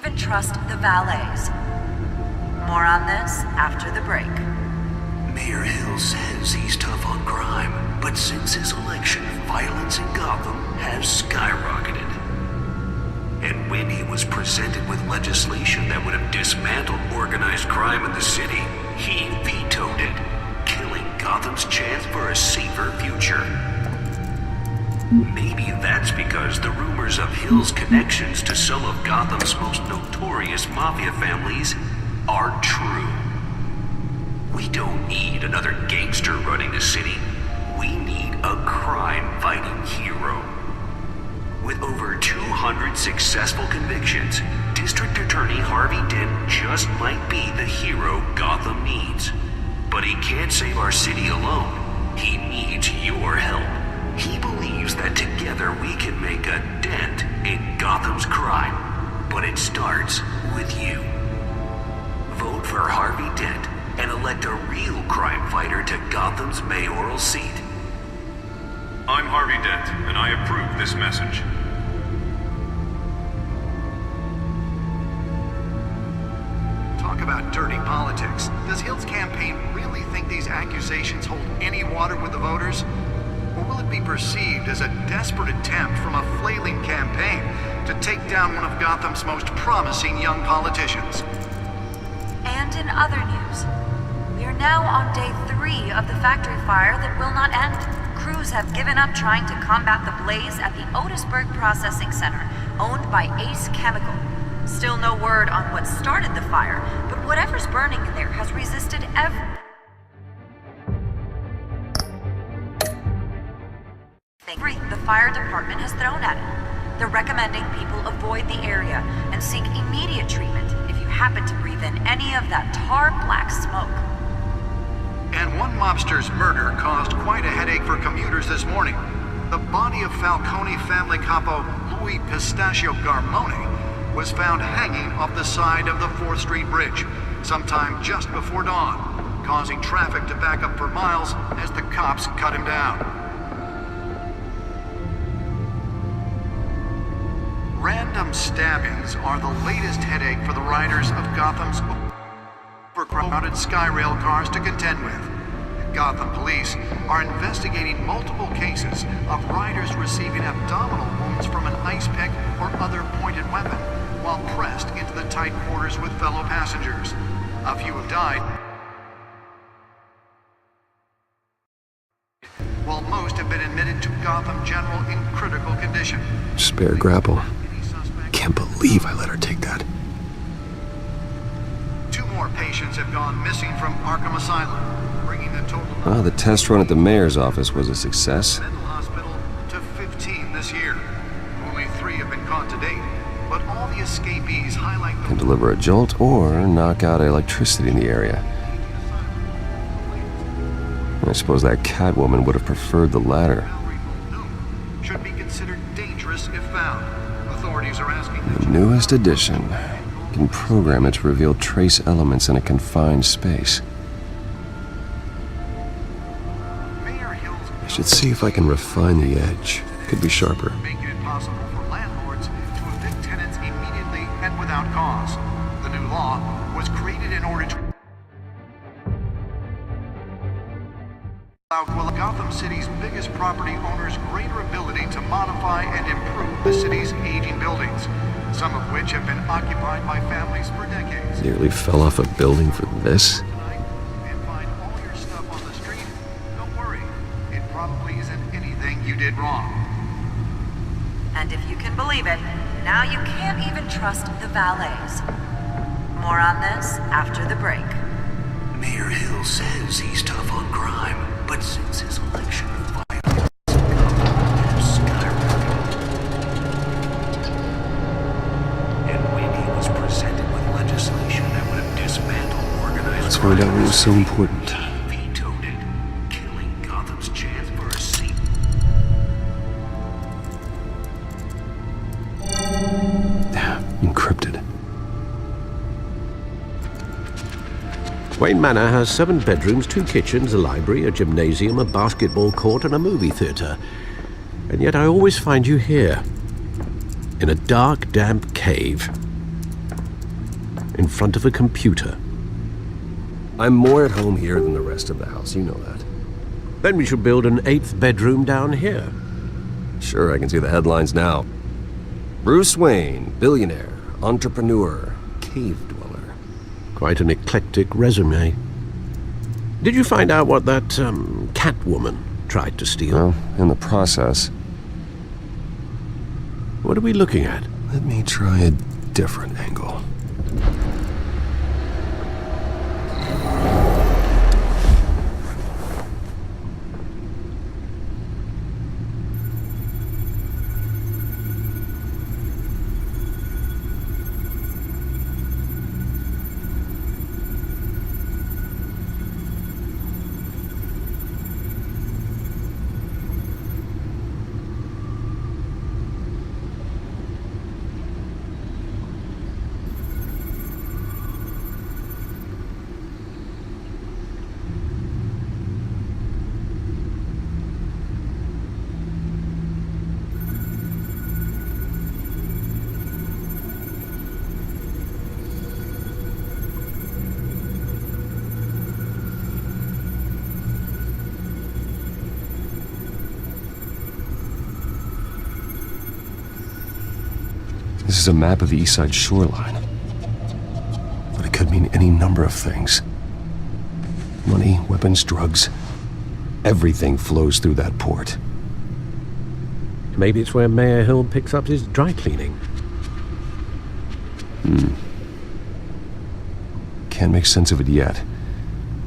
even trust the valets. More on this after the break. Mayor Hill says he's tough on crime, but since his election, violence in Gotham has skyrocketed. And when he was presented with legislation that would have dismantled organized crime in the city, he vetoed it, killing Gotham's chance for a safer future. Maybe that's because the rumors of Hill's connections to some of Gotham's most notorious mafia families are true. We don't need another gangster running the city. We need a crime-fighting hero. With over 200 successful convictions, District Attorney Harvey Dent just might be the hero Gotham needs. But he can't save our city alone. He needs your help. He believes that together we can make a dent in Gotham's crime. But it starts with you. Vote for Harvey Dent and elect a real crime fighter to Gotham's mayoral seat. I'm Harvey Dent, and I approve this message. Talk about dirty politics. Does Hill's campaign really think these accusations hold any water with the voters? Or will it be perceived as a desperate attempt from a flailing campaign to take down one of Gotham's most promising young politicians? And in other news, we are now on day 3 of the factory fire that will not end. Crews have given up trying to combat the blaze at the Otisburg Processing Center, owned by Ace Chemical. Still no word on what started the fire, but whatever's burning in there has resisted everything the fire department has thrown at it. They're recommending people avoid the area and seek immediate treatment if you happen to breathe in any of that tar black smoke. And one mobster's murder caused quite a headache for commuters this morning. The body of Falcone family capo Louis Pistachio Garmone was found hanging off the side of the 4th Street Bridge sometime just before dawn, causing traffic to back up for miles as the cops cut him down. Random stabbings are the latest headache for the riders of Gotham's overcrowded Skyrail cars to contend with. Gotham police are investigating multiple cases of riders receiving abdominal wounds from an ice pick or other pointed weapon while pressed into the tight quarters with fellow passengers. A few have died, while most have been admitted to Gotham General in critical condition. Spare grapple. Can't believe I let her take that. 2 more patients have gone missing from Arkham Asylum, bringing the total The test run at the mayor's office was a success. mental hospital to 15 this year. Only 3 have been caught to date, but all the escapees highlight the Can deliver a jolt or knock out electricity in the area. I suppose that Catwoman would have preferred the latter. should be considered dangerous if found. Authorities are asking The newest edition can program it to reveal trace elements in a confined space. Mayor Hill's I should see if I can refine the edge. Could be sharper. making it possible for landlords to evict tenants immediately and without cause. The new law was created in order to allow Gotham City's biggest property owners greater ability to modify and improve the city's aging buildings, some of which have been occupied by families for decades. Nearly fell off a building for this. Tonight, and find all your stuff on the street? Don't worry, it probably isn't anything you did wrong. And if you can believe it, now you can't even trust the valets. More on this after the break. Mayor Hill says he's tough on crime, but since his election, violence in Gotham has skyrocketed. And when he was presented with legislation that would have dismantled organized Let's find out what was so important. he vetoed it, killing Gotham's chance for a seat. Encrypted. Wayne Manor has 7 bedrooms, 2 kitchens, a library, a gymnasium, a basketball court, and a movie theatre. And yet I always find you here, in a dark, damp cave. in front of a computer. I'm more at home here than the rest of the house, you know that. Then we should build an 8th bedroom down here. Sure, I can see the headlines now. Bruce Wayne, billionaire, entrepreneur, cave dweller. Quite an eclectic resume. Did you find out what that, Catwoman tried to steal? Well, in the process. What are we looking at? Let me try a different angle. This is a map of the East Side shoreline. But it could mean any number of things. Money, weapons, drugs. Everything flows through that port. Maybe it's where Mayor Hill picks up his dry cleaning. Can't make sense of it yet.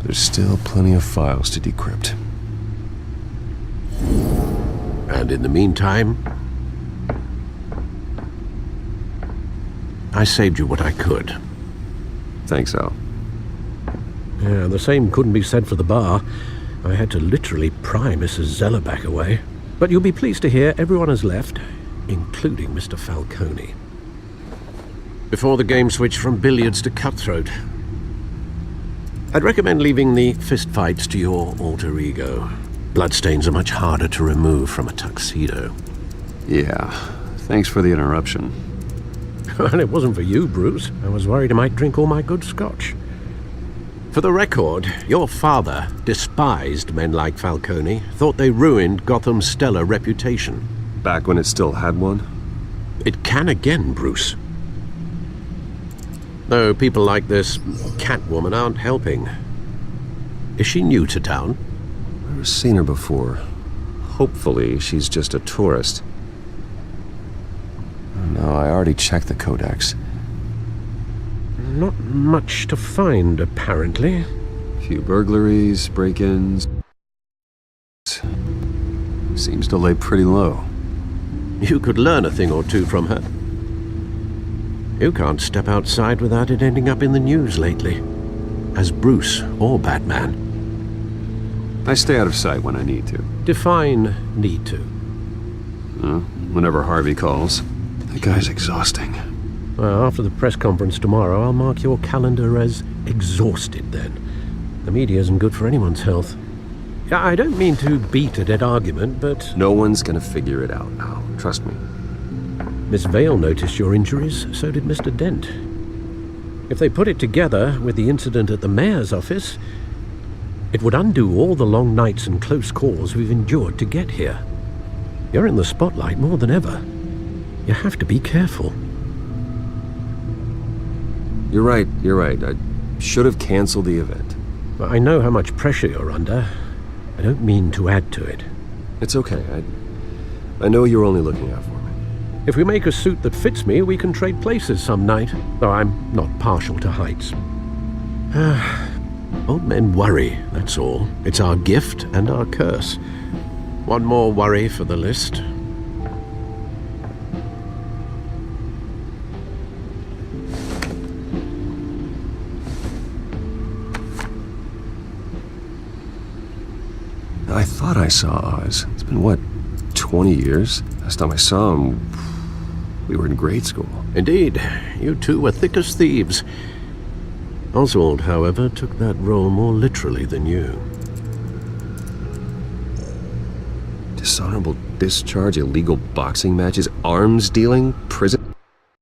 There's still plenty of files to decrypt. And in the meantime, I saved you what I could. Thanks, Al. Yeah, the same couldn't be said for the bar. I had to literally pry Mrs. Zeller back away. But you'll be pleased to hear everyone has left, including Mr. Falcone. Before the game switched from billiards to cutthroat. I'd recommend leaving the fistfights to your alter ego. Bloodstains are much harder to remove from a tuxedo. Yeah, thanks for the interruption. Well, it wasn't for you, Bruce. I was worried I might drink all my good scotch. For the record, your father despised men like Falcone, thought they ruined Gotham's stellar reputation. Back when it still had one? It can again, Bruce. Though people like this Catwoman aren't helping. Is she new to town? I've never seen her before. Hopefully, she's just a tourist. No, I already checked the codex. Not much to find, apparently. Few burglaries, break-ins. Seems to lay pretty low. You could learn a thing or two from her. You can't step outside without it ending up in the news lately. As Bruce or Batman. I stay out of sight when I need to. Define need to. Whenever Harvey calls. That guy's exhausting. Well, after the press conference tomorrow, I'll mark your calendar as exhausted then. The media isn't good for anyone's health. I don't mean to beat a dead argument, but... No one's gonna figure it out now. Trust me. Miss Vale noticed your injuries, so did Mr. Dent. If they put it together with the incident at the mayor's office, it would undo all the long nights and close calls we've endured to get here. You're in the spotlight more than ever. You have to be careful. You're right. I should have canceled the event. I know how much pressure you're under. I don't mean to add to it. It's okay. I know you're only looking out for me. If we make a suit that fits me, we can trade places some night, though I'm not partial to heights. Old men worry, that's all. It's our gift and our curse. One more worry for the list. I thought I saw Oz. It's been, what, 20 years? Last time I saw him, we were in grade school. Indeed, you two were thick as thieves. Oswald, however, took that role more literally than you. Dishonorable discharge, illegal boxing matches, arms dealing, prison...